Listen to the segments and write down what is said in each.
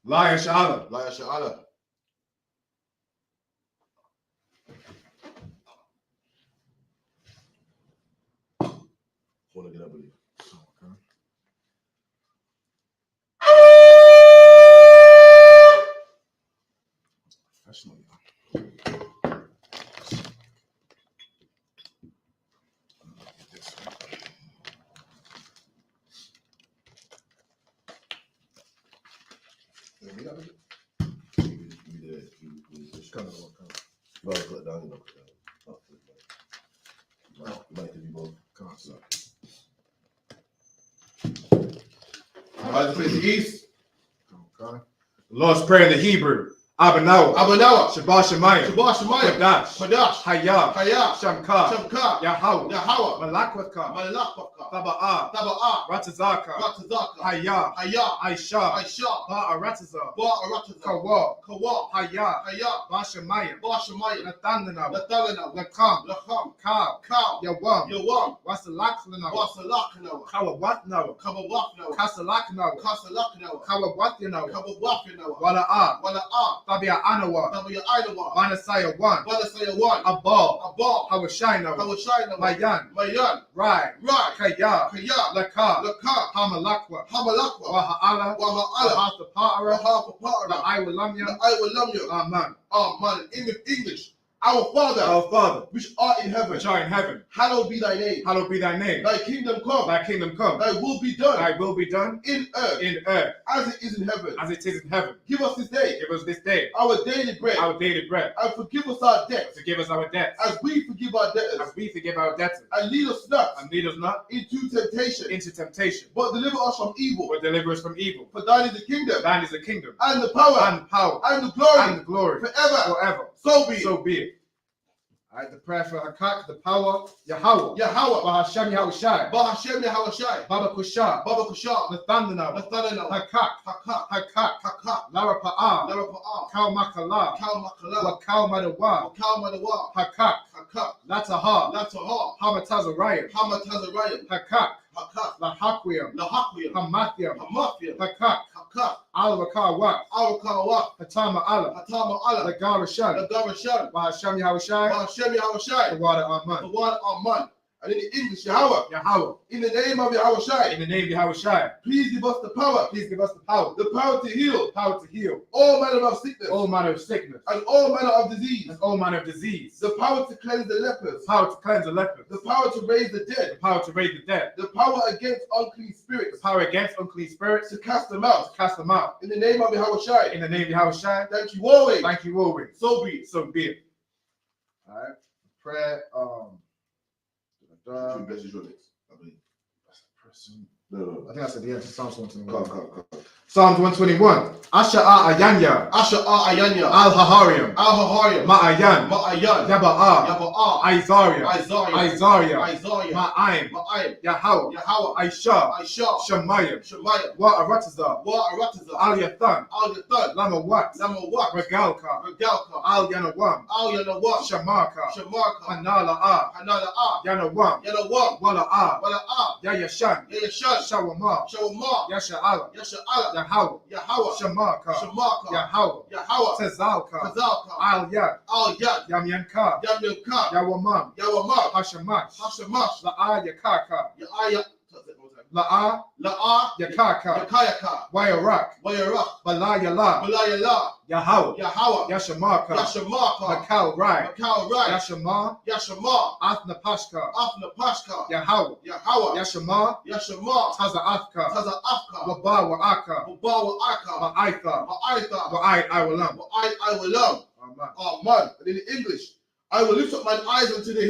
Lion Sha'ala. Lion Sha'ala. Want to get up with you. Okay. Professional. Right, face the east. Okay. The Lord's Prayer in the Hebrew. Abanawa. Shabbat Shemayim. Kodash. Hayah. Shamka. Yahweh. Malakwaka. Taba'ah. Ratazaka. Hayah. Aisha. Ba'arataza. Kawa. Hayah. Bashamayim. Nathanawa. Lakam. Kaw. Yawam. Wasalaknawa. Kawawatnawa. Kasalaknawa. Kawawatnawa. Wala'ah. Tabia Anawa. Manasaya 1. Abal. Hawashainawa. Mayan. Rai. Kaya. Laka. Hamalakwa. Waha'ala. Waha'ala. La'aiwalamya. Amen. Amen. In English. Our Father, which art in heaven, hallowed be thy name. Thy kingdom come. Thy will be done. In earth. As it is in heaven. Give us this day. Our daily bread. And forgive us our debts. As we forgive our debtors. And lead us not. Into temptation. But deliver us from evil. For thine is the kingdom. And the power. And the glory. Forever. So be it. All right, the prayer for Hakak, the power, Yahweh. Bahashem Yahushai. Baba Kusha. Nathanawa. Hakak. Larapa'ah. Kal Makala. Wakal Madawa. Hakak. Lataha. Hamatazariah. Hakak. Lahakwiyam. Hamathiyam. Hakak. Al-Wakawak. Hatama Allah. Lagarashan. Bahashem Yahushai. The water Aman. And in the English, Yahweh. In the name of Yahushai. Please give us the power. The power to heal. All manner of sickness. And all manner of disease. The power to cleanse the lepers. The power to raise the dead. The power against unclean spirits. To cast them out. In the name of Yahushai. Thank you always. So be it. All right. Prayer. Bless your next, I believe. No. I think that's at the end. Psalms 121. Come. Psalms 121. Asha'a Ayanya. Al-Hahariam. Ma'ayan. Yaba'ah. Isaiah. Ma'aim. Yahweh. Aisha. Shemayim. Wa'arataza. Al-Yathan. Lamawat. Regalka. Al-Yanawam. Shamaka. Hanala'ah. Yanawam. Wala'ah. Yayashan. Shawama. Yasha'ala. Yahweh. Shamaka. Yahweh. Tezalka. Al-Yad. Yamyanka. Yawamam. Hashamash. La'a Yakaka. La'a Yakaka. Wayarak. Balayala. Yahweh. Yashamaka. Makal Rai. Yashama. Athnapashka. Yahweh. Yashama. Taza'afka. Wabawa'aka. Ma'aitha. Wa'ait Iwalam. Amen. And in English, I will lift up mine eyes unto the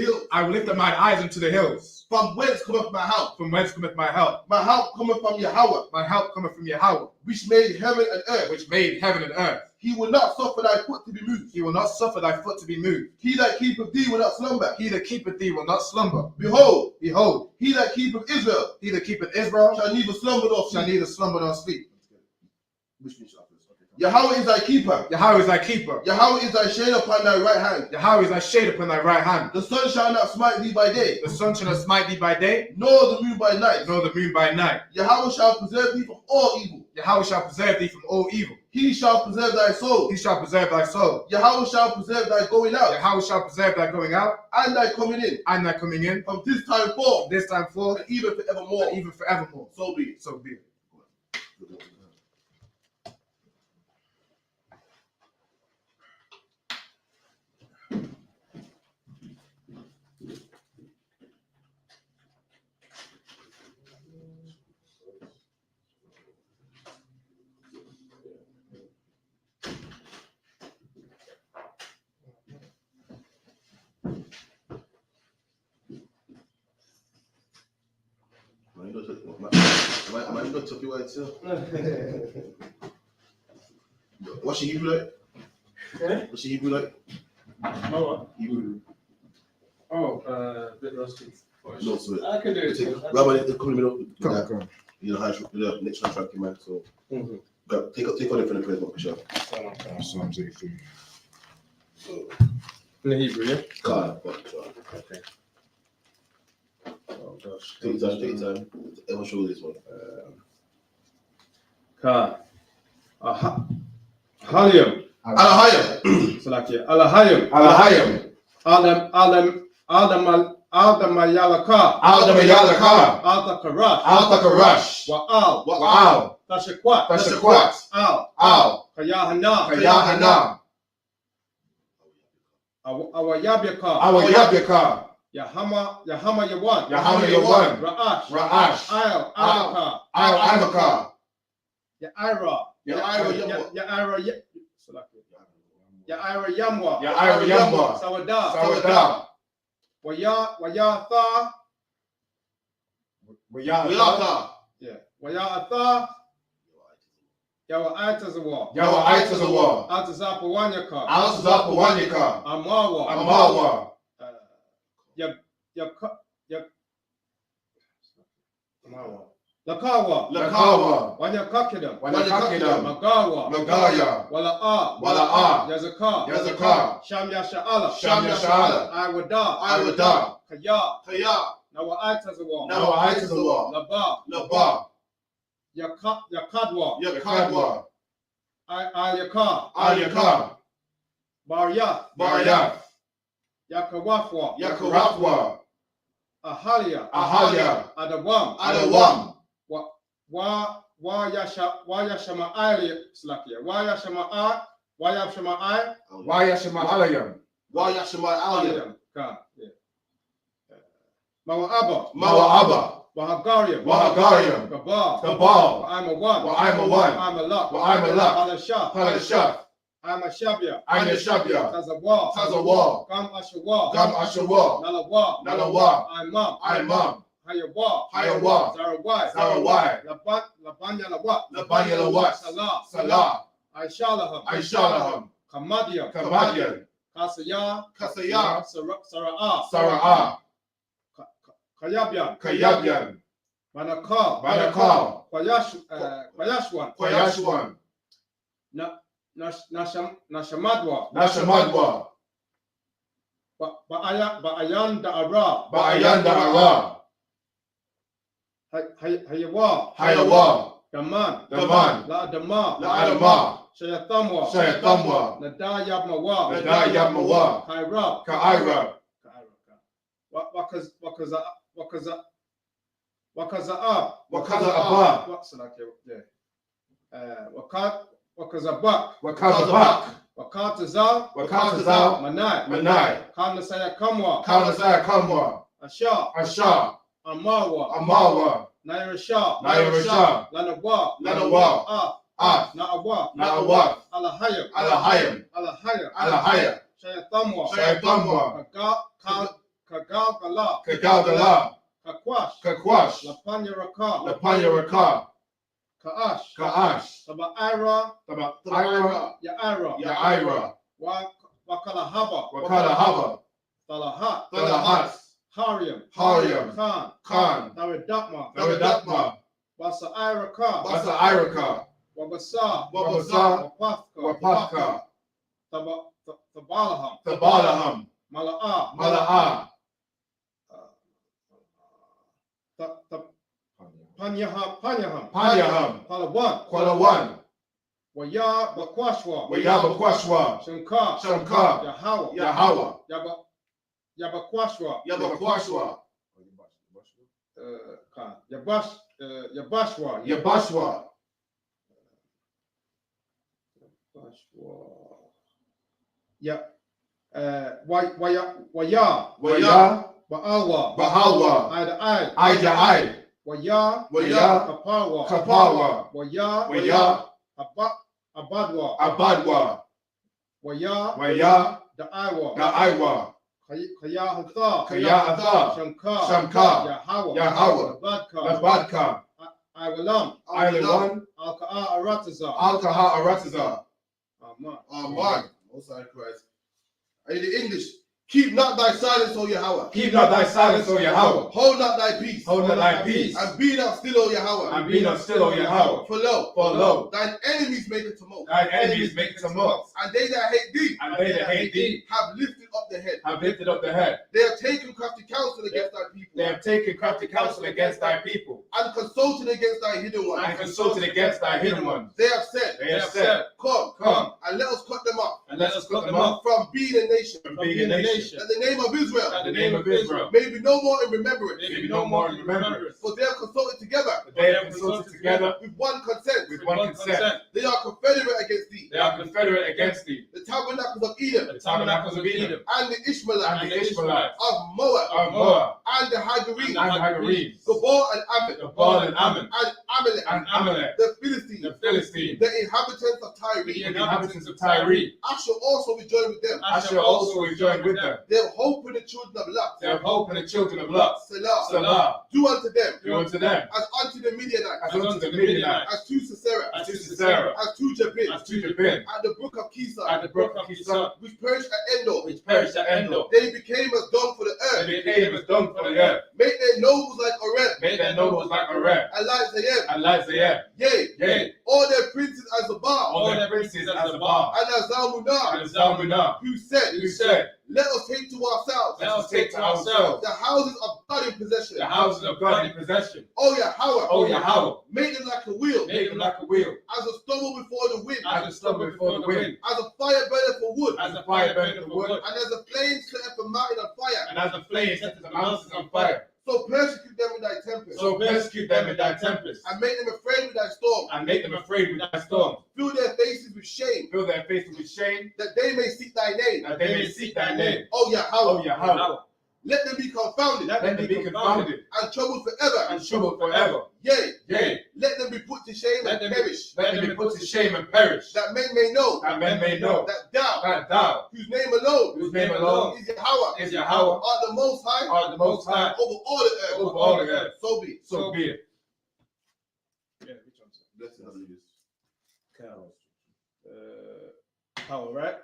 hills. From whence cometh my help? My help cometh from Yahweh. Which Which made heaven and earth. He will not suffer thy foot to be moved. He will not suffer thy foot to be moved. He that keepeth thee will not slumber. He that keepeth thee will not slumber. Behold, Behold, he that keepeth Israel he that keepeth Israel shall neither slumber nor shall sleep. neither slumber nor sleep. Yahweh is thy keeper. Yahweh is thy keeper. Yahweh is thy shade upon thy right hand. Yahweh is thy shade upon thy right hand. The sun shall not smite thee by day, The sun shall not smite thee by day, nor the moon by night. nor the moon by night. Yahweh shall preserve thee from all evil. Yahweh shall preserve thee from all evil. He shall preserve thy soul. He shall preserve thy soul. Yahweh shall preserve thy going out Yahweh shall preserve thy going out and thy coming in and thy coming in from this time forth, this time forth, and even forevermore. and even forevermore. So be it. So be it. Am I going to talk you right too? What's your Hebrew like? What's your Hebrew like? Oh, what? Hebrew. Oh, bit rusty. No, so I can do it. Rabbi, it's coming in. Come on. You know how the next one track man. So Mhm. take on it for the praise, Sure. Psalms 83. In the Hebrew, yeah? God, Okay. Oh gosh. take your time. Everyone show this one. Ka. Halium. Alahaya. Salakia. Alahayim. Alahayim. Adamayalaka. Adamayalaka. Altakarash. Altakarash. Wa'al. Wa'al. Tashakwat. Tashakwat. Al. Al. Kayahana. Kayahana. Awayabyaka. Awayabyaka. Yahama Yawan. Yahama Yawan. Ra'ash. Ra'ash. Al. Alaka. Al Amaka. Ya'ira. Ya'ira Yamwa. Ya'ira Yamwa. Sawada. Sawada. Wayatha. Wayata. Yeah. Wayatha. Yawa'atazawa. Yawa'atazawa. Atazapawanyaka. Al-Zapawanyaka. Amawa. Amawa. Lakawa. Lakawa. Wanyakakidam. Wanyakakidam. Magawa. Magaya. Wala'a. Wala'a. Yazaka. Yazaka. Shamya Sha'ala. Shamya Sha'ala. Iwada. Kaya. Nawa'atazawa. Nawa'atazawa. Laba. Laba. Yakadwa. Yakadwa. Al-Yaka. Al-Yaka. Baryath. Baryath. Yakawafwa. Yakarafwa. Ahalia. Ahalia. Adawam. Adawam. Wayashama'ali Slakia. Wayashama'ai. Wayashama'alayam. Wayashama'alayam. Mawa'aba. Mawa'aba. Wahagariam. Wahagariam. Gabal. Gabal. Wa'aimawan. Wa'aimawan. Wa'aimalak. Wa'aimalak. Halashah. Halashah. Aimashabia. Aimashabia. Tazawa. Tazawa. Gam Ashawa. Gam Ashawa. Nalawa. Nalawa. Aimam. Aimam. Hayawa. Hayawa. Zarawai. Zarawai. Labanya Lawat. Labanya Lawat. Salah. Salah. Aishalaham. Aishalaham. Kamadiam. Kamadian. Kasaya. Kasaya. Sara'ah. Sara'ah. Kayabyan. Kayabyan. Manakal. Manakal. Kwayashwan. Kwayashwan. Nashamadwa. Nashamadwa. Ba'ayan da'ara. Ba'ayan da'ara. Hayawa. Hayawa. Daman. Daman. La'adama. La'adama. Shayatamwa. Shayatamwa. Nadayabmawa. Nadayabmawa. Kaira. Ka'ira. Wakaza'ab. Wakaza'ab. What's like it? Wakazabak. Wakazabak. Wakatazal. Wakatazal. Manai. Manai. Kanasaya Kamwa. Kanasaya Kamwa. Asha. Asha. Amawa. Amawa. Naira Shah. Naira Shah. Lanawa. Lanawa. Na'awa. Na'awa. Alahayam. Alahayam. Alahayam. Alahayam. Shayatamwa. Shayatamwa. Kagalgala. Kagalgala. Kakwash. Kakwash. Lapanya Raka. Lapanya Raka. Ka'ash. Ka'ash. Taba Ira. Ira. Ya'ira. Ya'ira. Wakalahaba. Wakalahaba. Talahat. Talahat. Hariam. Hariam. Khan. Khan. Daridakma. Daridakma. Basa Ka. Basa Iraka. Wabasa. Wabasa. Wapathka. Wapathka. Tabalaham. Tabalaham. Mala'a. Mala'a. Panyaham. Panyaham. Palawan. Kwalawan. Waya Bakwashwa. Wayabakwashwa. Shankar. Shankar. Yahawa. Yahawa. Yabakwashwa. Yabakwashwa. Yabashwa. Yabashwa. Waya. Waya. Ba'alwa. Bahalwa. Ida. Aida. Waya. Waya. Kapawa. Kapawa. Waya. Waya. Abadwa. Abadwa. Waya. Waya. Da'aiwa. Da'aiwa. Kayahatha. Kayahatha. Shankar. Shankar. Yahawa. Yahawa. Labadka. Labadka. Iwalam. Ilan. Alka'a Arataza. Alkaha Arataza. Amen. Most High Christ. And in the English, keep not thy silence, O Yahweh. Keep not thy silence, O Yahweh. Hold not thy peace. Hold not thy peace. And be not still, O Yahweh. And be not still, O Yahweh. For lo, thine enemies make it to tumult. Thine enemies make tumult. And they that hate thee, have lifted up the head. Have lifted up the head. They have taken crafty counsel against thy people. They have taken crafty counsel against thy people. And consulted against thy hidden ones. And consulted against thy hidden ones. They have said, Come, and let us cut them off. And let us cut them off from being a nation. from being a nation. That the name of Israel. That the name of Israel may be no more in remembrance. may be no more in remembrance. For they have consulted together. They have consulted together with one consent. with one consent. They are confederate against thee. They are confederate against thee. The tabernacles of Edom. The tabernacles of Edom. And the Ishmaelites. And the Ishmaelites. Of Moab. Of Moab. And the Hagarenes. And the Hagarenes. Gabor and Ammon. Gabor and Ammon. And Amalek. And Amalek. The Philistines. The Philistines. The inhabitants of Tyre. The inhabitants of Tyre. Asher also will join with them. Asher also will join with them. They have hope in the children of Lot. They have hope in the children of Lot. Selah. Salah. Do unto them. Do unto them. As unto the Midianites. As unto the Midianites. As to Sisera. As to Sisera. As to Jabin. As to Jabin. At the brook of Kisa. At the brook of Kisa. Which perished at Endor. Which perished at Endor. They became as dung for the earth. They became as dung for the earth. Make their nobles like Oreb. Made their nobles like Oreb. And like Zayeb. And like Zayeb. Yea. All their princes as the Baal. All their princes as the Baal. And as Zalmunah. And as Zalmunah. Who said, let us take to ourselves. Let us take to ourselves the houses of God in possession. the houses of God in possession. Oh Yahweh. Oh Yahweh. Make them like a wheel. Make them like a wheel. As a stubble before the wind. As a stubble before the wind. As a fire burner for wood. As a fire burning for wood. And as a flame set up a mountain on fire. And as a flame sets the mountains on fire. So persecute them with thy tempest. So persecute them in thy tempest. And make them afraid with thy storm. And make them afraid with thy storm. Fill their faces with shame. Fill their faces with shame. That they may seek thy name. That they may seek thy name. Oh Yahweh. Oh Yahweh. Let them be confounded. Let them be confounded. And troubled forever. And troubled forever. Yea. Let them be put to shame and perish. Let them be put to shame and perish. That men may know. That men may know. That thou. Whose name alone. Whose name alone. Is Yahweh. Is Yahweh. Art the most high. Art the most high. Over all the earth. Over all the earth. So be it. So be it. Yeah, which one's Blessed are you. cows? Power, right?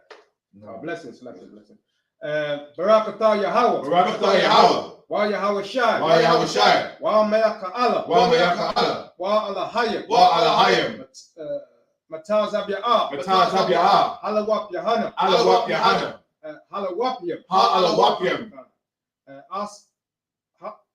No. Blessings, blessing. Barakatah Yahweh. Barakatah Yahweh. Wa Yahweh Shai. Wa Yahweh Shai. Wa Me'aka Allah. Wa Me'aka Allah. Wa Alahayim. Wa Alahayim. Mataz Abi'ah. Mataz Abi'ah. Halawap Yahana. Alawap Yahana. Halawapyam. Ha Alawapyam.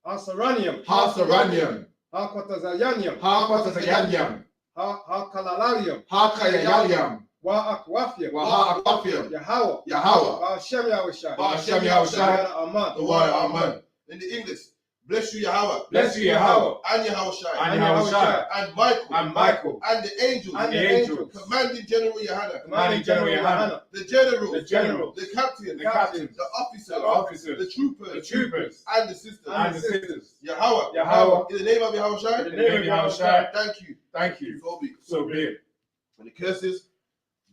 Asaranium. Ha Saranium. Hakwatazayanium. Ha Kwatazayanyam. Hakalalarium. Ha Kayayalyam. Wa Akwafyam. Wa Ha Akwafyam. Yahweh. Yahweh. Wa Hashem Yahweh Shai. Wa Hashem Yahweh Shai. Aman. The word Amen. In the English, bless you Yahweh. Bless you Yahweh. And Yahweh Shai. And Yahweh Shai. And Michael. And Michael. And the angels. And the angels. Commanding General Yohana. Commanding General Yohana. The general. The general. The captain. The captains. The officers. The officers. The troopers. The troopers. And the sisters. And the sisters. Yahweh. Yahweh. In the name of Yahweh Shai. In the name of Yahweh Shai. Thank you. Thank you. So be it. So be it. And the curses.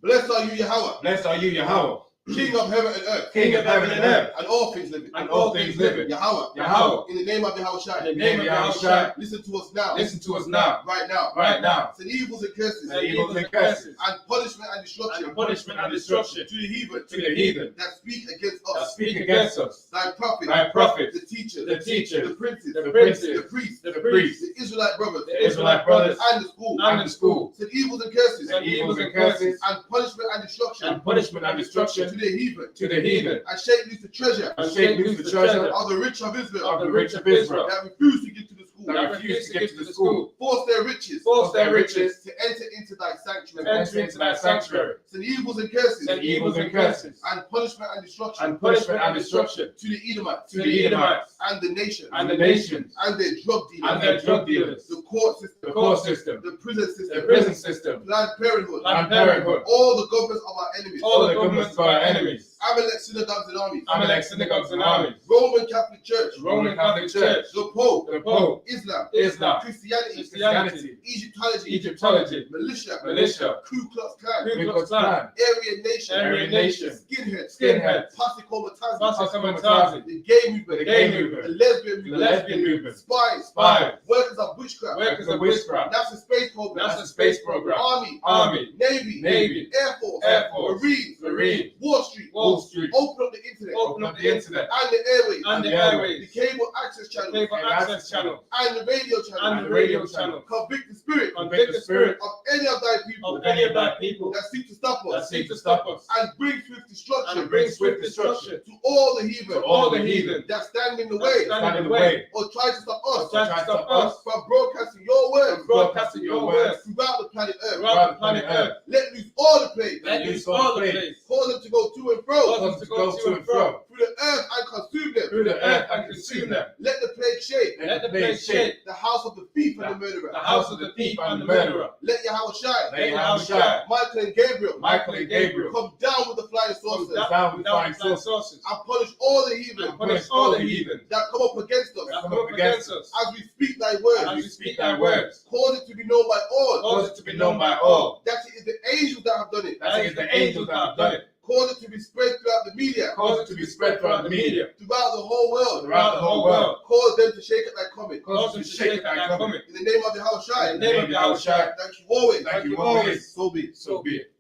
Blessed are you Yahweh. Blessed are you Yahweh. King of heaven and earth. King of heaven and earth. And all things living. And all things living. Yahweh. Yahweh. In the name of Yahweh Shai. In the name of Yahweh Shai. Listen to us now. Listen to us now. Right now. Right now. Send evils and curses. And evils and curses. And punishment and destruction. And punishment and destruction. To the heathen. To the heathen. That speak against That us. speak against us. Thy prophet. Thy prophets. The teachers. The teachers. The princes. The princes. The priests. The priests. The Israelite brothers. The Israelite brothers. And the school. And the school. Send evils and curses. And evils and curses. And punishment and destruction. And punishment and destruction. To the heathen. To the heathen. And shake loose the treasure. And shake loose the treasure Of the rich of Israel. of the rich of Israel. That refuse to give to the school. That refuse to give to the school. Force their riches. Force their riches. To enter into thy sanctuary. To enter into thy sanctuary. Send evils and curses. Send evils and curses. And punishment and destruction. And punishment and destruction. To the Edomites. To the Edomites. And the nations. And the nations. And their drug dealers. And their drug dealers. The court system. The court system. The prison system. The prison system. Planned Parenthood. Planned Parenthood. All the governments of our enemies. All the governments of our enemies. Amalek synagogues and armies. Amalek synagogues and armies. Roman Catholic Church. Roman Catholic Church. The Pope. The Pope. Islam. Islam. Christianity. Christianity. Egyptology. Egyptology. Militia. Militia. Ku Klux Klan. Ku Klux Klan. Aryan Nation. Aryan Nation. Skinheads. Skinheads. Pasikomatazzi. Pasikomatazzi. The gay movement. The gay movement. The lesbian The movement. lesbian movement. Spies. Spies. Workers of witchcraft. Workers of witchcraft. NASA space program. NASA space program. Army. Army. Navy. Navy. Air Force. Air Force. Marines. Marine. Wall Street. Wall Street. Open up the internet. Open up the internet. And the airways. And the The airways. cable access channel. Cable access channel. And the radio channel. And the radio channel. Convict the spirit. Convict the spirit of any of thy people. of any of thy people that seek to stop that us. seek to stop us. And bring swift destruction. And bring swift destruction to all the heathen. to all the heathen that stand in the that way. stand in the way. Or try to stop us. Or try to stop us from broadcasting your words. from broadcasting your words throughout the planet Earth. throughout the planet Earth. Let loose all the plagues. Let loose all the plagues. Cause them to go to and fro. Cause them to go to and fro through the earth and consume them. through the earth and consume them. Let the plague shake. Let the plague shake the house of the thief and the murderer. the house of the thief and the murderer. Let Yahweh shine. Let Yahweh shine. Michael and Gabriel. Michael and Gabriel. Come down with the flying saucers. Come down with the flying saucers. And punish all the heathen. And punish all the heathen that come up against us. that come up against us. As we speak thy words. As we speak thy words. Cause it to be known by all. Cause it to be known by all. That it is the angels that have done it. That it is the angels that have done it. Cause it to be spread throughout the media. Cause it to be spread throughout the media. Throughout the whole world. Throughout the whole world. Cause them to shake at thy coming. Cause them to shake at thy coming. In the name of Yahweh Shai. In the name of Yahweh Shai. Thank you always. Thank you always. So be it. So be it.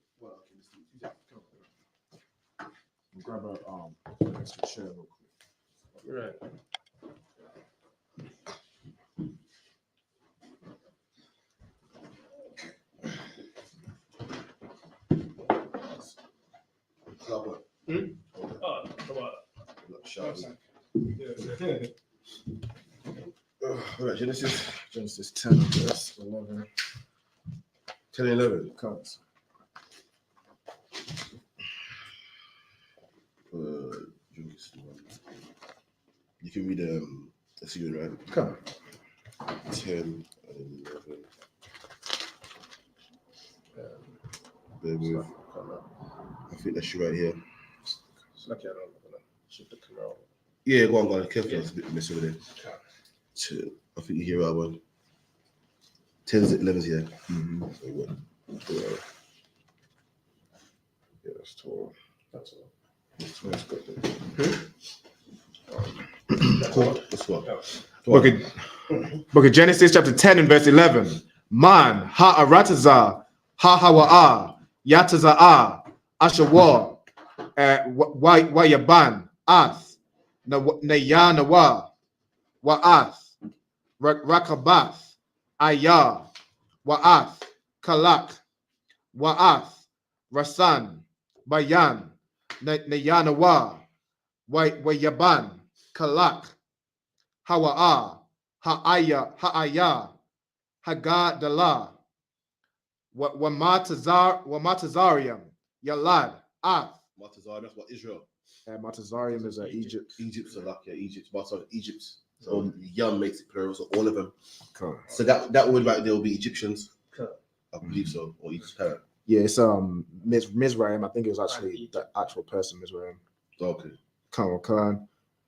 Grab a extra chair real quick. Right. Sabbath. Oh, come on. Right, Genesis 10, verse 11. 10 and 11. Counts. You can read let's see, right? Come. 10 and 11. Bear with. I think that's you right here. Yeah, go on. Careful, that's a bit messy over there. I think you hear our one. 10s and 11s here. Yeah, that's 12. That's all. That's good. Book of Genesis chapter 10 and verse 11. Man, ha'aratazah, ha'hawa'a, yataza'ah, ashawar, wayaban, ath, nayanawa, wa'ath, rakabath, ayah, wa'ath, kalak, wa'ath, rasan, bayan, nayanawa, wayaban, kalak, hawa'a, ha'aya, hagadala, wamatazarium, yalad, ath. Matazar, that's what Israel. Matazarium is Egypt. Egypt, so like, yeah, Egypt. Matazar, Egypt. So Yam makes it plural, so all of them. Cool. So that word right there will be Egyptians. I believe so, or Egypt parent. Yeah, it's Mizraim. I think it was actually the actual person Mizraim. Okay. Khan,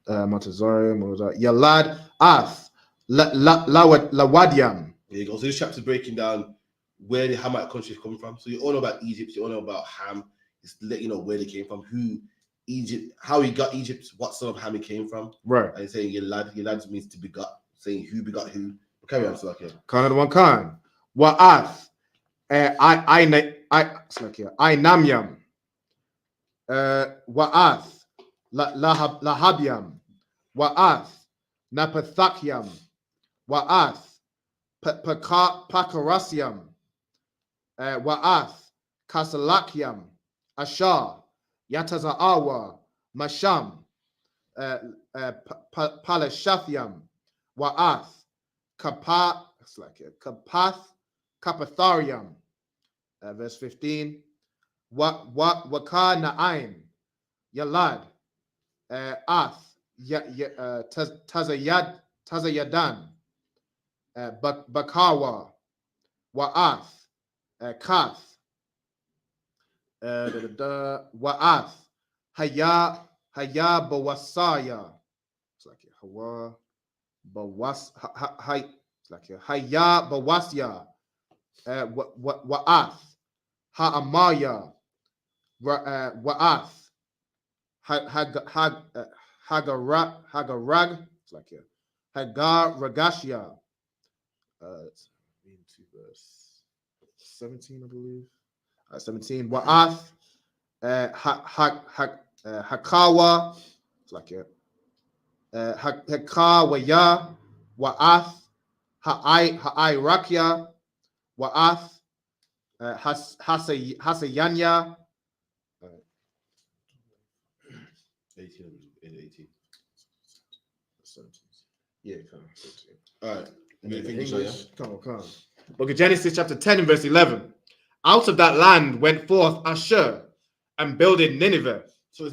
Matazarium, what was that? Yalad, Ath, Lawadiam. There you go. So this chapter is breaking down where the Hamite country is coming from. So you all know about Egypt, you all know about Ham. It's to let you know where they came from, who Egypt, how he got Egypt, what son of Ham he came from. Right. And he's saying your lad means to begot, saying who begot who. Carry on, so okay. Kind one kind. Wa'ath. Ainamyam. Wa'ath. Lahabyam. Wa'ath. Napathakyam. Wa'ath. Pakarasyam. Wa'ath. Kasalakyam. Ashar. Yataza'awa. Masham. Palashathyam. Wa'ath. Kapatharium. Verse 15. Waka Na'im. Yalad. Ath. Tazayadan. Bakawa. Wa'ath. Kath. Wa'ath. Haya Bawasaya. It's like Hawa Bawas. It's like Haya Bawasya. Wa'ath. Ha'amaya. Wa'ath. Hagarag. It's like Hagar Ragashya. Into verse 17, I believe. 17. Wa'ath. Hakawa. It's like Hakawaya. Wa'ath. Ha'ayrakya. Wa'ath. Hasayanya. 18. 17. Yeah, come on. 17. All right. English. Come on. Book of Genesis chapter 10 and verse 11. Out of that land went forth Ashur and builded Nineveh. So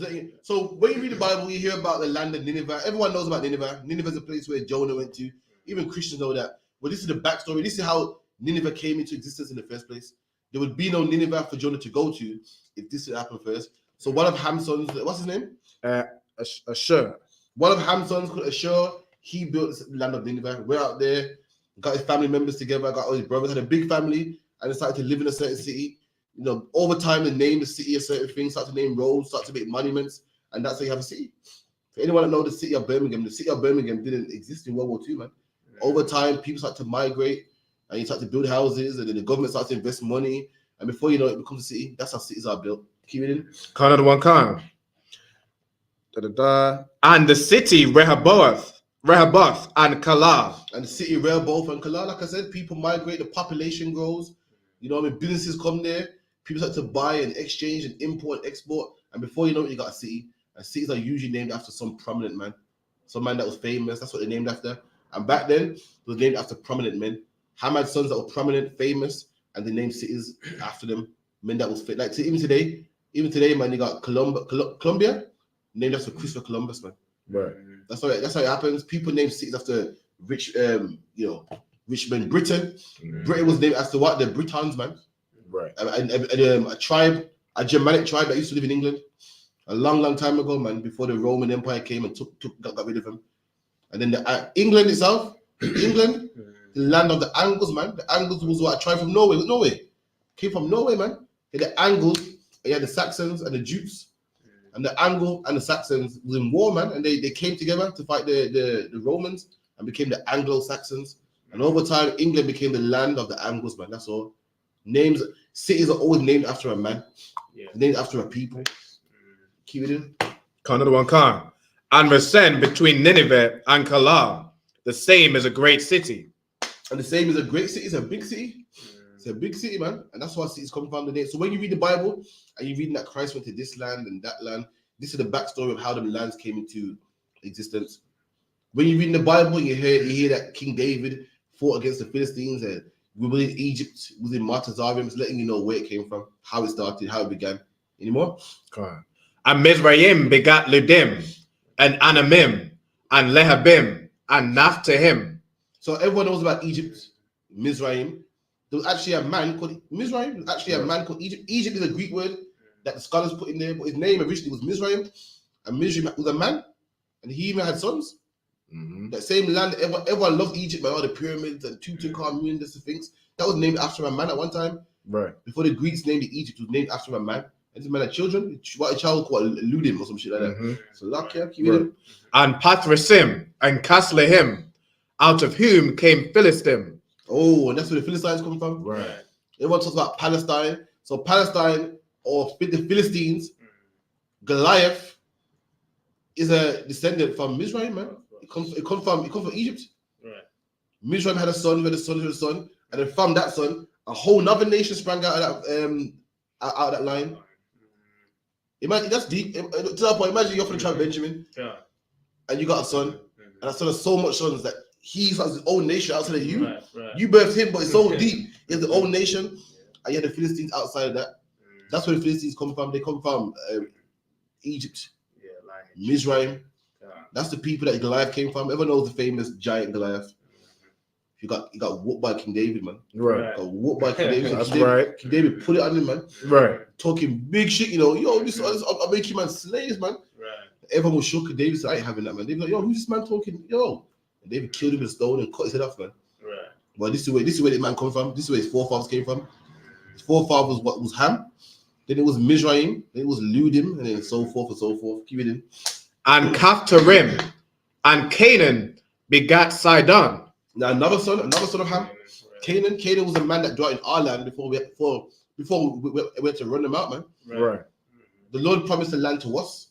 when you read the Bible, you hear about the land of Nineveh. Everyone knows about Nineveh. Nineveh is a place where Jonah went to. Even Christians know that. But this is the backstory. This is how Nineveh came into existence in the first place. There would be no Nineveh for Jonah to go to if this had happened first. So one of Ham's sons, what's his name? Ashur. One of Ham's sons called Ashur. He built the land of Nineveh. We're out there, got his family members together, got all his brothers, had a big family, and decided to live in a certain city. You know, over time, they name the city a certain thing, start to name roads, start to make monuments, and that's how you have a city. For anyone that knows the city of Birmingham didn't exist in World War II, man. Over time, people start to migrate, and you start to build houses, and then the government starts to invest money, and before you know it, it becomes a city. That's how cities are built. Keep it in. Kind one kind. And the city Rehoboth and Calah. And the city Rehoboth and Calah, like I said, people migrate, the population grows. You know what I mean? Businesses come there. People start to buy and exchange and import and export. And before you know it, you got a city. And cities are usually named after some prominent man. Some man that was famous. That's what they're named after. And back then, it was named after prominent men. Ham had sons that were prominent, famous, and they named cities after them. Men that was fit. Like even today, man, you got Colombia, named after Christopher Columbus, man. Right. That's how it happens. People name cities after rich men. Britain. Britain was named after what? The Britons, man. Right. And a Germanic tribe that used to live in England a long time ago, man. Before the Roman Empire came and got rid of them. And then England itself, the land of the Angles, man. The Angles was what? A tribe from Norway. Came from Norway, man. The Angles, you had the Saxons and the Jutes. And the Anglo and the Saxons was in war, man, and they came together to fight the Romans and became the Anglo-Saxons. And over time, England became the land of the Angles, man. That's all. Cities are always named after a man, named after a people. Keep it in. Another one kind. And Resen between Nineveh and Calah, the same as a great city. And the same as a great city. It's a big city. It's a big city, man. And that's why cities come from the name. So when you read the Bible and you're reading that Christ went to this land and that land, this is the backstory of how the lands came into existence. When you read the Bible, you hear that King David fought against the Philistines and we were in Egypt, we was in Martazarim. It's letting you know where it came from, how it started, how it began. Any more? And Mizraim begat Ludim and Anamim and Lehabim and Naphtahim. So everyone knows about Egypt, Mizraim. There was actually a man called Mizraim. There was actually a man called Egypt. Egypt is a Greek word that the scholars put in there, but his name originally was Mizraim. And Mizraim was a man, and he even had sons. Mm-hmm. That same land, everyone loved Egypt by all the pyramids and Tutankhamun, the Sphinx. That was named after a man at one time. Right. Before the Greeks named it Egypt, it was named after a man. And this man had children. What a child called Ludim or some shit like that. Mhm. So lucky, keep Right. it. And Pathrasim and Casluhim, out of whom came Philistim. Oh, and that's where the Philistines come from. Right. Everyone talks about Palestine. So Palestine or the Philistines, Goliath is a descendant from Mizraim, man. It comes from Egypt. Right. Mizraim had a son, who had a son, who had a son, and then from that son, a whole other nation sprang out of that line. Imagine that's deep. To that point, imagine you're from the tribe of Benjamin, Yeah. and you got a son, and that son has so much sons that he has his own nation outside of you. Right. You birthed him, but it's so deep. He has his own nation, and you had the Philistines outside of that. That's where the Philistines come from. They come from Egypt, Yeah, like Mizraim. yeah. That's the people that Goliath came from. Everyone knows the famous giant Goliath. You got whooped by King David, man. Right. Got whooped by King David. That's King David, right. King David put it on him, man. Right. Talking big shit, you know. Yo, I'll make you man slaves, man. Right. Everyone was shook. And David said, I ain't having that, man. David like, yo, who's this man talking? Yo. And David killed him with a stone and cut his head off, man. Right. Well, this is where the man come from. This is where his forefathers came from. His forefathers was Ham. Then it was Mizraim. Then it was Ludim, and then so forth and so forth. Keep it in. And Caphtorim and Canaan begat Sidon. Now another son of Ham. Canaan was a man that dwelt in our land before we went to run them out, man. Right. The Lord promised the land to us,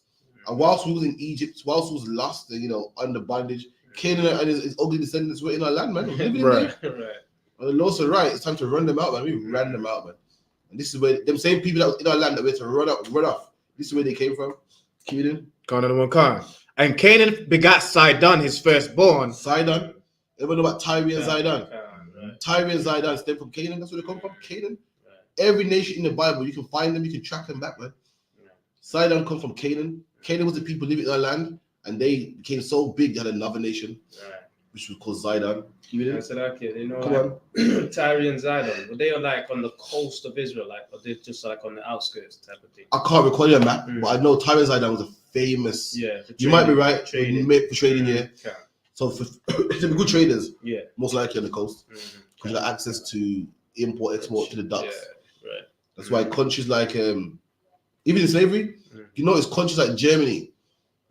and whilst we was in Egypt, whilst we was lost and under bondage, Canaan and his ugly descendants were in our land, man. Living Right. there. Right. And the Lord said, right, it's time to run them out, man. We ran them out, man. And this is where them same people that was in our land that we had to run off. This is where they came from. Keep it in. Canaan. And Canaan begat Sidon, his firstborn. Sidon. Everyone know about Tyre and Zidon. Right. Tyre and Zidon stem from Canaan. That's where they come from. Canaan. Right. Every nation in the Bible, you can find them, you can track them back, man. Yeah. Sidon come from Canaan. Canaan was the people living in our land, and they became so big they had another nation, Right. which was called Zidon. Keep it I in. said, okay, you know, Come like, Tyre and Zidon, were they like on the coast of Israel, like, or they just like on the outskirts type of thing? I can't recall your map, Mm. but I know Tyre and Zidon was a famous. Yeah. for You might be trading, right. Trading. For trading, yeah. Okay. So for to be good traders, Yeah. most likely on the coast, Mhm. because you got access to import, export to the docks. Yeah. Right. That's why countries like even in slavery, you notice countries like Germany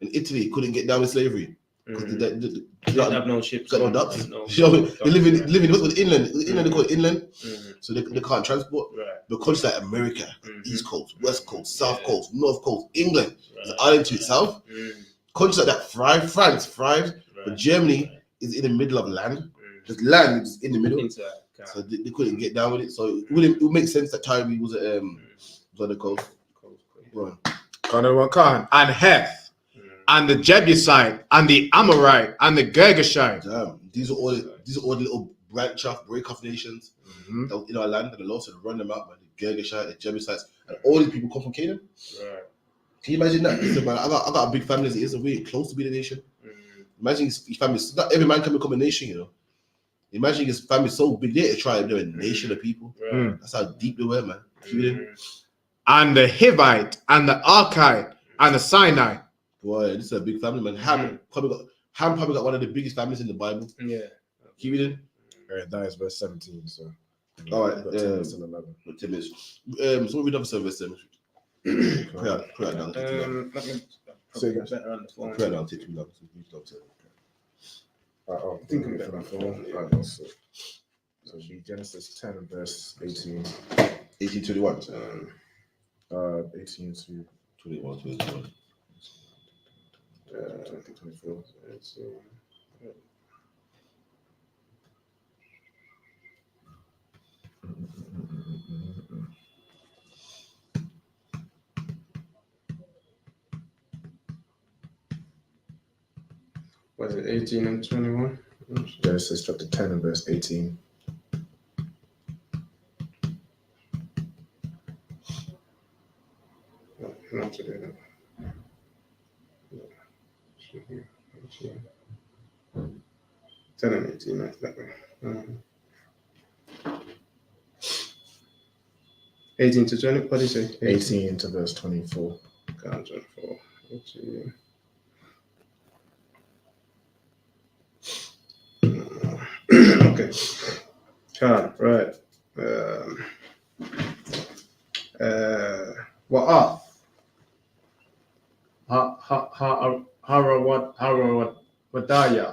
and Italy couldn't get down with slavery because Mhm. they They have no ships. got no docks. No, You know, no they live in docks, what's inland. Inland they call it inland, Mhm. so they can't transport. Right. But countries like America, Mhm. East Coast, West Coast, South Yeah. Coast, North Coast, England, is an Right. island to itself. Mhm. Countries like that thrive. France thrives, but Right. Germany is in the middle of land. Mhm. Just land is in the middle, Inside. Okay. so they couldn't get down with it. So it would make sense that Tyre was on the coast. Cool. Right. Canaan. And Heth, Mhm. and the Jebusite, and the Amorite, and the Girgashite. Damn, these are all the little break off nations Mhm. that was in our land, and the Lord said run them out, man. The Girgashite, the Jebusites, and all these people come from Canaan. Right. Can you imagine that? Listen, man, I got a big family as it is, and we ain't close to being a nation. Mhm. Imagine your family. Not every man can become a nation, you know. Imagine his family so big, they're a tribe, they're a nation of people. Right. That's how deep they were, man. Keep it in. Mhm. And the Hivite, and the Archite, and the Sinai. Boy, this is a big family, man. Ham probably got one of the biggest families in the Bible. Yeah. Keep it in. Right, that is verse 17. So, All right, we've got 10 minutes and 11. 10 minutes. So we done for service. Pray out down. Let me Say again. better on the phone. Pray out down. Take too long. Oh, think I'm I'm my better. phone. Right, so it'll be Genesis 10 and verse 18. 1821. 18 to 21. 24. Was it 18 and 21? Genesis chapter 10 and verse 18. No, not today. No. Should be 18. 10 and 18, that's that one. 18 to 20, what do you say? 18 to verse 24. God, 24. 18. Okay. God, right. Wa'ath. Harawadaya.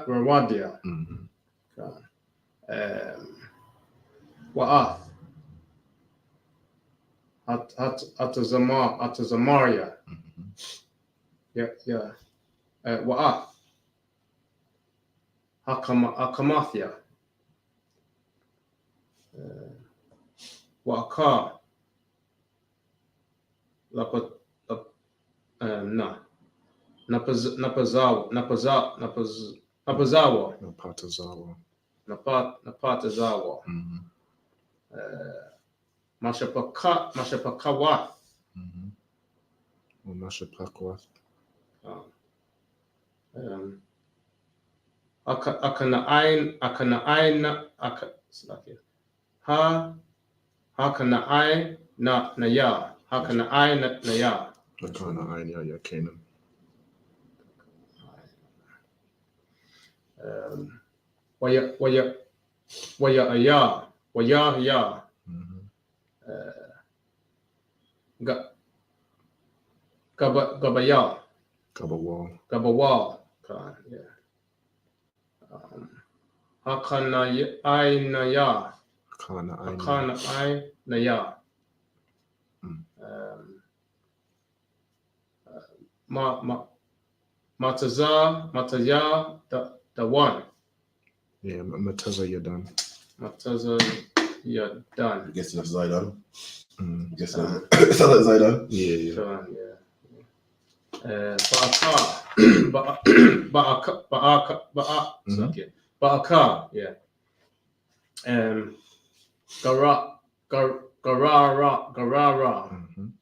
Rawadia. Mhm. Wa'ath. Atazamaria. Mhm. Yeah. Wa'ath. Hakamathia. Wa'akar. Napazawa. Napatazawa. Napatazawa. Mhm. Mashapakawath. Mhm. Well, Mashapakwath. Hakana'ai naya. Hakana'ai naya. Makana Ainia Yakanaan. Waya ya. Mhm. Gabaya. Kabawal. Gabawal. Yeah. Hakana'ai naya. Kana Ainia. Hakana'ai naya. Mm. Mataya the one. Yeah, Mataza Yadan. Mataza Yadan. I'm guessing that's Zidane. Mm. I'm guessing that's Zidane. Yeah. Ba'aka, yeah. Garara, Mhm.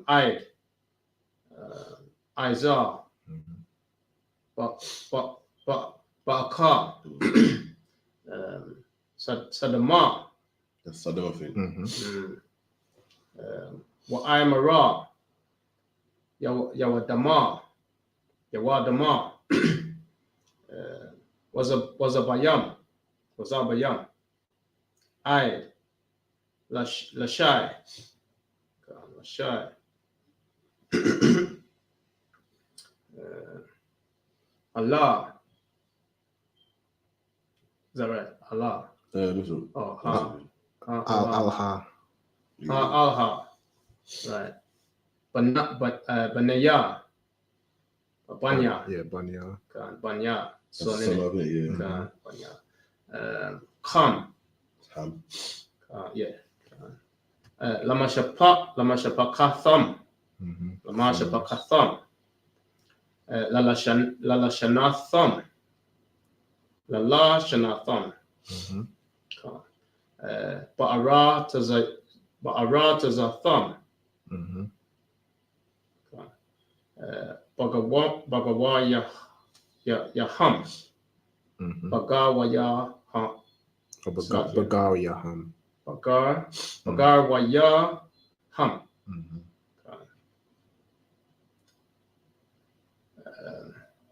Aid, Izar, Mhm. Ba'aka, Sadama, That's Saddam, I think. Mhm. Wa'aimara, Yawadama, Wazabayam, Aid, Lashai, Allah. Is that right? Allah. Listen. Oh, Alha. Alha. Right. Banaya. Banya. Yeah, Banya. Banya. That's the son of it, yeah. Banya. Kham. Ham. Yeah. Lamashapakatham. Mhm. Lamashapakatham. Lalashanatham. Lalashanatham. Mhm. Ba'aratazatham. Mhm. Bagawa Yaham. Mhm. Bagawa Yaham. Bagar Yaham. Bagawa Yaham. Mhm.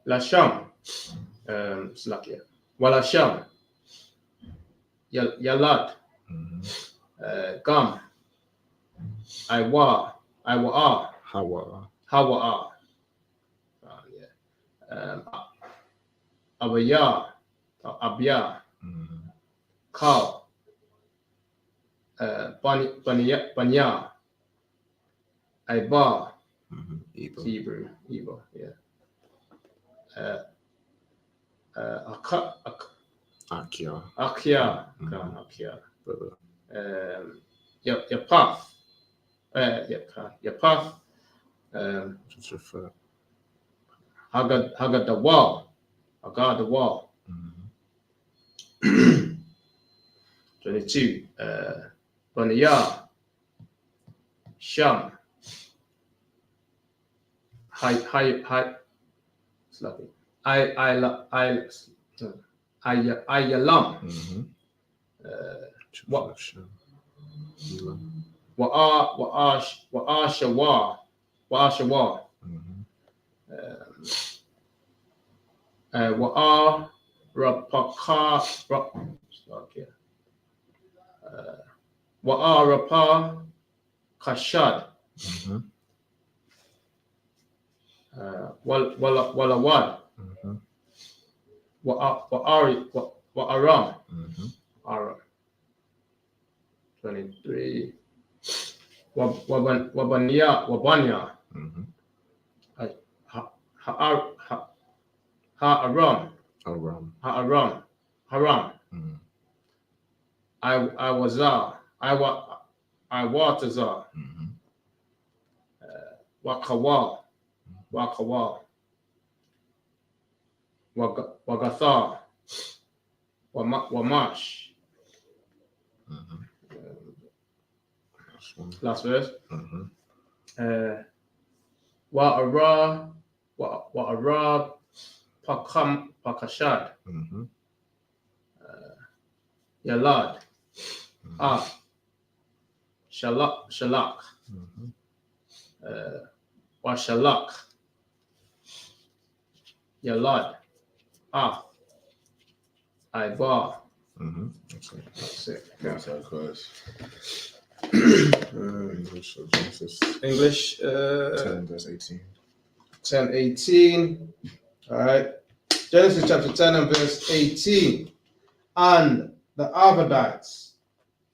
Lasham. Slakia. Walasham. Yalad. Mhm. Gam. Iwa. Hawa. Hawa'a. Abaya. Abya. Mhm. Kal. Banya. Iba. Mhm. Ebo. Hebrew. Yeah. Akia. Akia. Mhm. Akia. Brother. Yapath. Yapath. Just refer. Hagad the wall. Hagad the wall. Mhm. 22. Banya. Sham. Hi. Slappy. Ayalam. Mhm. What? Elam. Wa'ashawa. Mhm. Okay. Wa'arapa Kashad. Mhm. Walawad. Mhm. Wa'aram. Mhm. Aram. 23. Wabanya. Mhm. Ha'aram. Aram. Haram. Mhm. Iwatazar. Mhm. Wakawal. Wagathar. Wamash. Mhm. That's one. Last verse. Mhm. Wa'ara Pakashad. Mhm. Yalad. Shalak. Mhm. Washalak. Yalad. Ibar. Mhm. That's it. That's it. That's how it goes. English or Genesis English 10 verse 18. 10:18. All right. Genesis chapter 10 and verse 18. And the Arvadites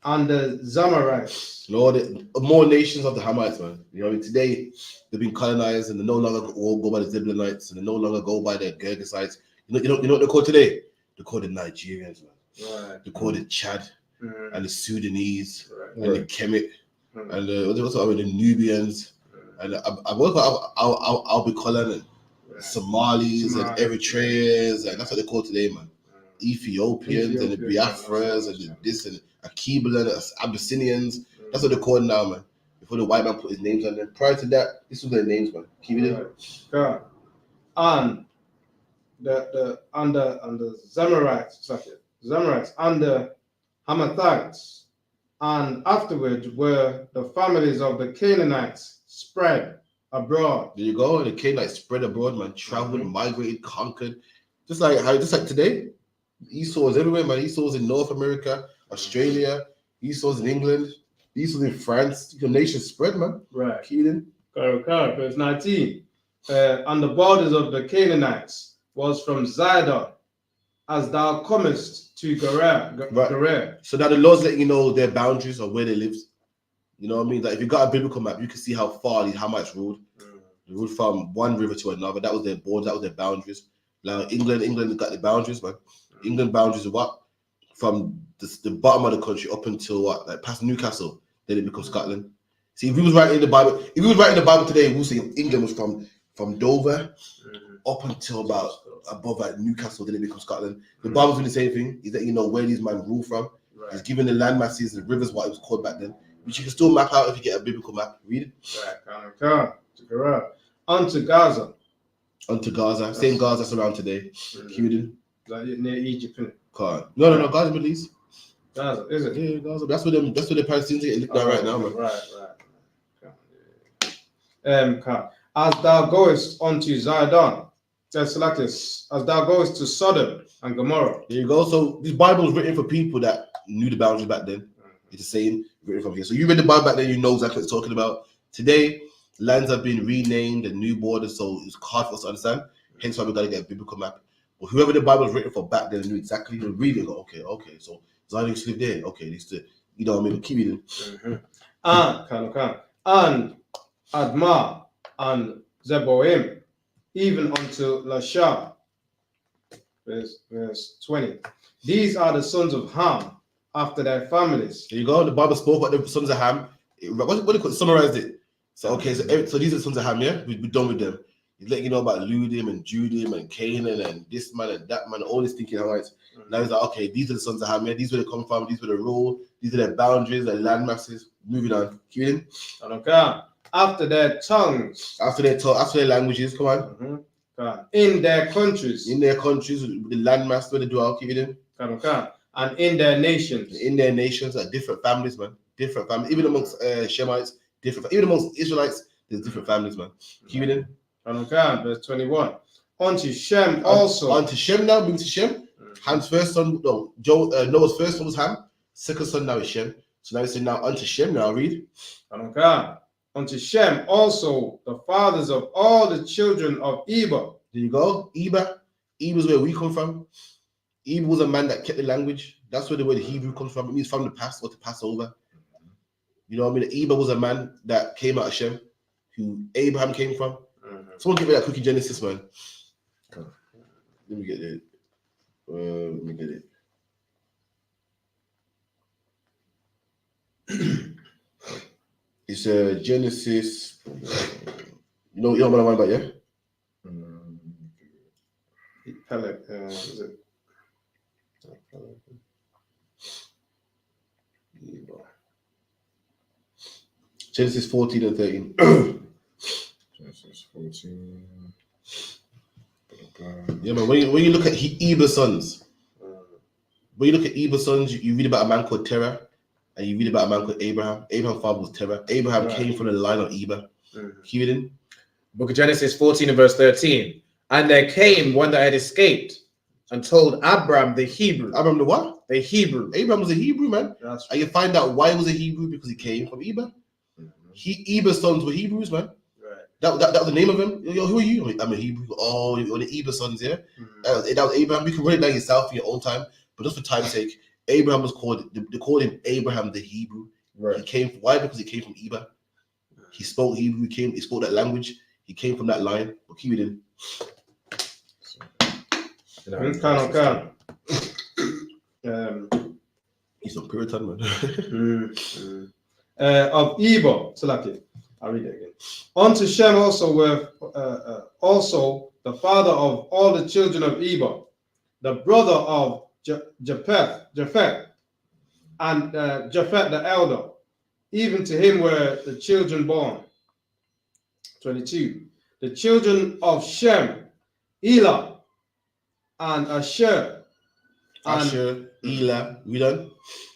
and the Zamarites. Lord, more nations of the Hamites, man. You know, today they've been colonized and they no longer go by the Zebulonites and they no longer go by the Girgasites. You know what they're called today? They're called the Nigerians, man. Right. They're called the Chad Mm. and the Sudanese Right. and the Kemet Mm. and the Nubians and I'll be calling it Right. Somalis and Somalia. Eritreans and that's what they're called today, man. Ethiopians and the Biafras and the this and Akibala and the Abyssinians. That's what they're called now, man. Before the white man put his names on them. Prior to that, this was their names, man. Keep it in. God. And the Zamarites and the Hamathites, and afterwards were the families of the Canaanites spread abroad. There you go. The Canaanites spread abroad, man. Traveled, Mhm. migrated, conquered. Just like today, Esau is everywhere, man. Esau's in North America, Australia. Esau's in England. Esau's in France. The nation spread, man. Right. Keep it in. Correct. Verse 19. And the borders of the Canaanites was from Zidon, as thou comest to Gerar. So now the Lord's letting you know their boundaries of where they live. You know what I mean? Like if you got a biblical map, you can see how far these Hamites ruled. They ruled from one river to another. That was their borders. That was their boundaries. Like England got the boundaries, man. England boundaries are what? From the bottom of the country up until what? Like past Newcastle. Then it becomes Scotland. See, if we was writing in the Bible today, we'll say England was from Dover up until about above like Newcastle, then it becomes Scotland. The Bible's doing the same thing. He's letting you know where these men rule from. Right. He's giving the land masses, the rivers, what it was called back then, which you can still map out if you get a biblical map. Read it. Right. To Gerar. Unto Gaza. Onto Gaza. Same Gaza that's around today. Cuban. Like near Egypt, innit? No, Gaza, Middle East. Gaza, is it? Yeah, Gaza. That's where the Palestinians are looking at right now, man. Right. As thou goest unto Zidon, as thou goest to Sodom and Gomorrah. There you go. So this Bible is written for people that knew the boundaries back then. It's the same written from here. So you read the Bible back then, you know exactly what it's talking about. Today, lands have been renamed and new borders, so it's hard for us to understand. Hence why we got to get a biblical map. But whoever the Bible was written for back then knew exactly the reading. Okay. So Zion used to live there. Okay, used to, you know what I mean? Keep reading. And Admah and Zeboim, even unto Lashar. Verse 20. These are the sons of Ham after their families. There you go. The Bible spoke about the sons of Ham. What do you call it? Summarized it. So okay, so these are the sons of Ham. Yeah, we're done with them. He's letting you know about Ludim and Judim and Canaan and this man and that man. All this thinking Hamites. Now he's like, okay, these are the sons of Ham. Yeah, these are where they come from. These were the rule. These are their boundaries, their land masses. Moving on. Keep it in. Okay. After their tongues. After their languages. Come on. In their countries. In their countries, the land mass where they do. Keep it in. And in their nations. In their nations, like different families, man. Different families. Even amongst Shemites, different. Even amongst Israelites, there's different families, man. Keep it in. Verse 21. Unto Shem also. Unto Shem now, means to Shem. Ham's first son, no, Noah's first son was Ham. Second son now is Shem. So now we say now unto Shem. Now read. Okay. Unto Shem also the fathers of all the children of Eber. There you go. Eber. Eber is where we come from. Eber was a man that kept the language. That's where the word Hebrew comes from. It means from the past or to pass over. You know what I mean? Eber was a man that came out of Shem, who Abraham came from. Someone give me that cookie Genesis, man. Let me get it. Let me get it. It's Genesis. You know what I'm on about, yeah? Is it? Genesis 14 and 13. Genesis 14. Yeah, man. When you look at Eber's sons, when you look at Eber's sons, you read about a man called Terah, and you read about a man called Abraham. Abraham's father was Terah. Abraham came from the line of Eber. Keep it in. Book of Genesis 14 and verse 13. And there came one that had escaped and told Abram the Hebrew. Abram the what? The Hebrew. Abraham was a Hebrew, man. That's And you find out why he was a Hebrew, because he came from Eber. Eber's sons were Hebrews, man. right. That was the name of him. Yo, who are you? I'm a Hebrew. Oh, you're the Eber sons, yeah? That was Abraham. You can write it down yourself in your own time. But just for time's sake, Abraham was called, they called him Abraham the Hebrew. Right. He came, why? Because he came from Eber. He spoke Hebrew, he spoke that language. He came from that line. We'll keep it in. He's a Puritan, man. Of Eber, Salaki. I'll read it again. Unto Shem also were also the father of all the children of Eber, the brother of Japheth, and Japheth the elder. Even to him were the children born. 22. The children of Shem, Elah, and Asher. Asher, Elah, we done.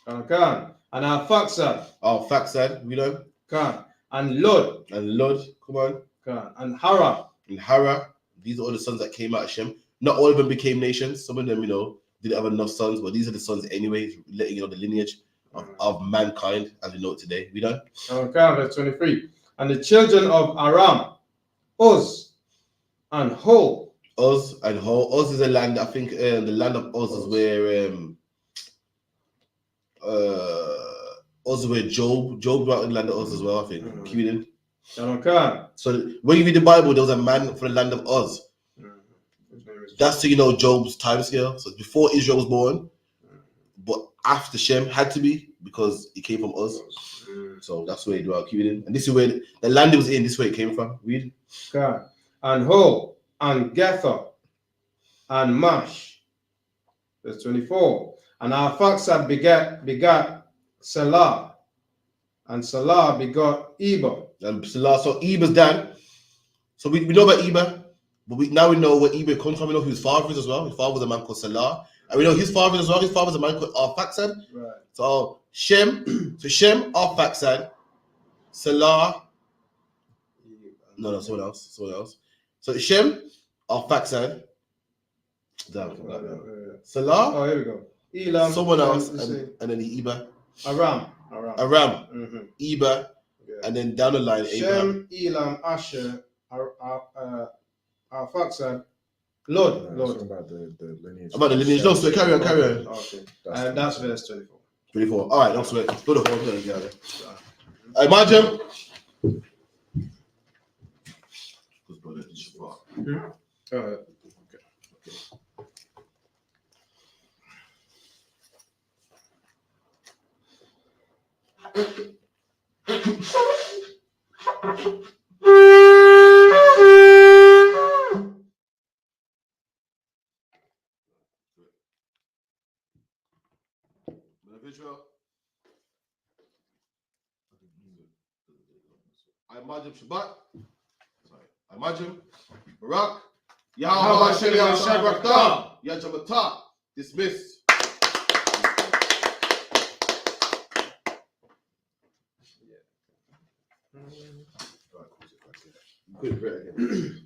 Can. And Arphaxad. Faxad, we done. Can. And Lod. And Lod, come on. Can. And Hara. And Hara, these are all the sons that came out of Shem. Not all of them became nations. Some of them, didn't have enough sons, but these are the sons anyways, letting you know the lineage of mankind as we know it today. We done? Okay, verse 23. And the children of Aram, Uz, and Hol. Uz and Hol. Uz is a land, I think the land of Uz is where Uz is where Job was in the land of Uz as well, I think. Keep it in. Okay. So when you read the Bible, there was a man from the land of Uz. That's so you know Job's time scale. So before Israel was born, but after Shem had to be, because he came from Uz. So that's where he dwelt. Keep it in. And this is where the land he was in, this is where it came from. Read. Okay. And Hol, and Gether, and Mash. Verse 24. And Arphaxad begat Salah, and Salah begot Eber. And Salah, so Eber's dad. So we know about Eber, but now we know where Eber comes from. We know who his father is as well. His father was a man called Salah. And we know his father as well. His father was a man called Arphaxad. Right. So Shem, Arphaxad, Salah. No, someone else. So Shem, Arphaxad. Salah. Oh, here we go. Elam. Someone else, and then the Eber. Aram. Eber, and then down the line, Abraham. Shem, Elam, Asher, Arphaxad, Lord. About the lineage. About the lineage. No, so carry on. Okay. And that's verse 24. 24. All right, that's right. Go to home together. Imagine. I imagine Shabbat. I imagine Barak. Yahweh Hashem Yahweh Yajabata. Dismissed. Good, great again.